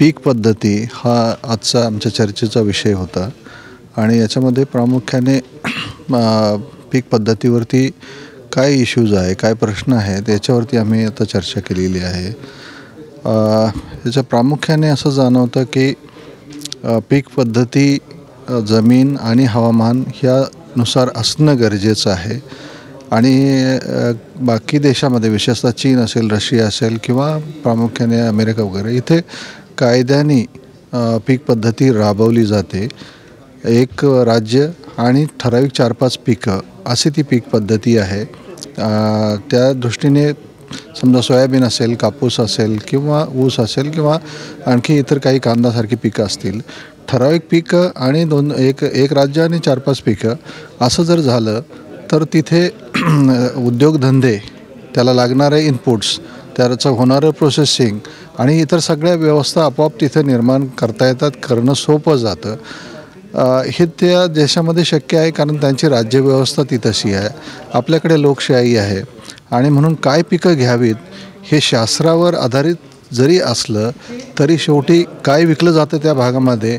पीक पद्धती हा आजचा आमच्या चर्चेचा विषय होता आणि याच्यामध्ये प्रामुख्याने पीक पद्धतीवरती काय इश्यूज आहे, काय प्रश्न आहेत याच्यावरती आम्ही आता चर्चा केलेली आहे। याच्या प्रामुख्याने असं जाणवतं की पीक पद्धती जमीन आणि हवामान ह्यानुसार असणं गरजेचं आहे आणि बाकी देशामध्ये विशेषतः चीन असेल, रशिया असेल किंवा प्रामुख्याने अमेरिका वगैरे इथे कायद्याने पीक पद्धती राबवली जाते। एक राज्य आणि ठराविक 4-5 पिकं अशी ती पीक पद्धती आहे। त्या दृष्टीने समजा सोयाबीन असेल, कापूस असेल किंवा ऊस असेल किंवा आणखी इतर काही कांदासारखी पिकं असतील, ठराविक पिकं आणि एक राज्य आणि 4-5 पिकं असं जर झालं तर तिथे उद्योगधंदे, त्याला लागणारे इनपुट्स, त्याचं होणारं प्रोसेसिंग आणि इतर सगळ्या व्यवस्था आपोआप तिथे निर्माण करता येतात, करणं सोपं जातं। हे त्या देशामध्ये शक्य आहे कारण त्यांची राज्यव्यवस्था ती तशी आहे। आपल्याकडे लोकशाही आहे आणि म्हणून काय पिकं घ्यावीत हे शास्त्रावर आधारित जरी असलं तरी शेवटी काय विकलं जातं त्या भागामध्ये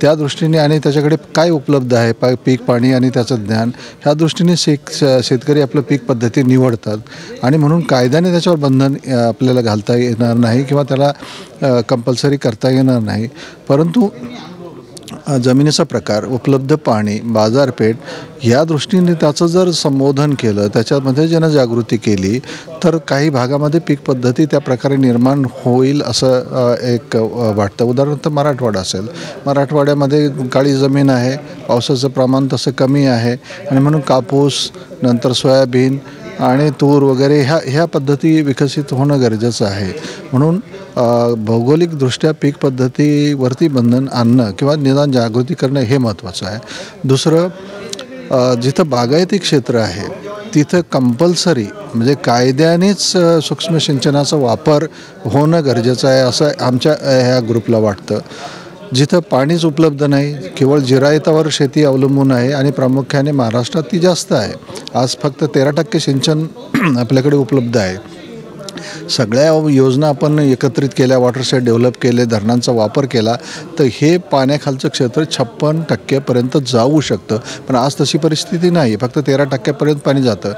त्या दृष्टीने आणि त्याच्याकडे काय उपलब्ध आहे पीक पाणी आणि त्याचं ज्ञान ह्या दृष्टीने शेतकरी आपलं पीक पद्धती निवडतात आणि म्हणून कायद्याने त्याच्यावर बंधन आपल्याला घालता येणार नाही किंवा त्याला कंपल्सरी करता येणार नाही। परंतु जमिनीचा प्रकार, उपलब्ध पाणी, बाजारपेठ या दृष्टीने त्याचं जर संबोधन केलं, त्याच्यामध्ये जनजागृती केली तर काही भागामध्ये पीक पद्धती त्या प्रकारे निर्माण होईल असं एक वाटतं। उदाहरणार्थ मराठवाडा असेल, मराठवाड्यामध्ये काळी जमीन आहे, पावसाचं प्रमाण तसं कमी आहे आणि म्हणून कापूस, नंतर सोयाबीन आणि तूर वगैरे ह्या पद्धती विकसित होणं गरजेचं आहे। म्हणून भौगोलिकदृष्ट्या पीक पद्धतीवरती बंधन आणणं किंवा निदान जागृती करणं हे महत्त्वाचं आहे। दुसरं, जिथं बागायती क्षेत्र आहे तिथं कंपल्सरी म्हणजे कायद्यानेच सूक्ष्म सिंचनाचा वापर होणं गरजेचं आहे असं आमच्या ह्या ग्रुपला वाटतं। जिथं पाणीच उपलब्ध नाही, केवळ जिरायतावर शेती अवलंबून आहे आणि प्रामुख्याने महाराष्ट्रात ती जास्त आहे। आज फक्त 13% सिंचन आपल्याकडे उपलब्ध आहे। सगळ्या योजना आपण एकत्रित केल्या, वॉटरशेड डेव्हलप केले, धरणांचा वापर केला तर हे पाण्याखालचं क्षेत्र 56% जाऊ शकतं, पण आज तशी परिस्थिती नाही, फक्त 13% पाणी जातं।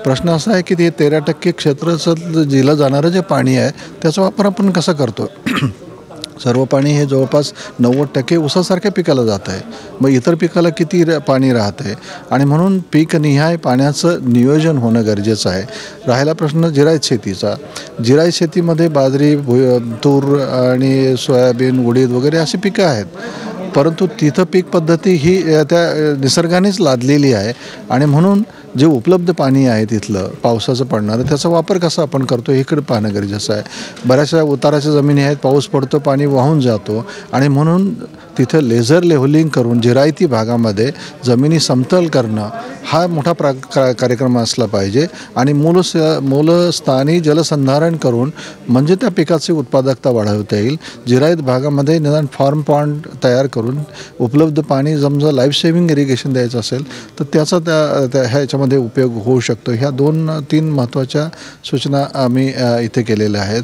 प्रश्न असा आहे की ते 13% क्षेत्राचं दिलं जाणारं जे पाणी आहे त्याचा वापर आपण कसा करतो? सर्व पाणी हे जवळपास 90% ऊसासारख्या पिकाला जात आहे, मग इतर पिकाला किती पाणी राहत आहे आणि म्हणून पीकनिहाय पाण्याचं नियोजन होणं गरजेचं आहे। राहिला प्रश्न जिरायत शेतीचा, जिरायत शेतीमध्ये बाजरी, तूर आणि सोयाबीन, उडीद वगैरे अशी पिकं आहेत, परंतु तिथं पीक पद्धती ही त्या निसर्गानेच लादलेली आहे आणि म्हणून जे उपलब्ध पाणी आहे तिथलं पावसाचं पडणारं त्याचा वापर कसा आपण करतो इकडे पाहणं गरजेचं आहे। बऱ्याचशा उताराच्या जमिनी आहेत, पाऊस पडतो, पाणी वाहून जातो आणि म्हणून तिथं लेझर लेव्हलिंग करून जिरायती भागामध्ये जमिनी समतल करणं हा मोठा कार्यक्रम असला पाहिजे आणि मूलस्थानी जलसंधारण करून म्हणजे त्या पिकाची उत्पादकता वाढवता येईल। जिरायत भागामध्ये निदान फार्म पॉन्ड तयार करून उपलब्ध पाणी समजा लाईफ सेव्हिंग इरिगेशन द्यायचं असेल तर त्याचा ह्याच्यामध्ये उपयोग होऊ शकतो। ह्या 2-3 महत्त्वाच्या सूचना आम्ही इथे केलेल्या आहेत।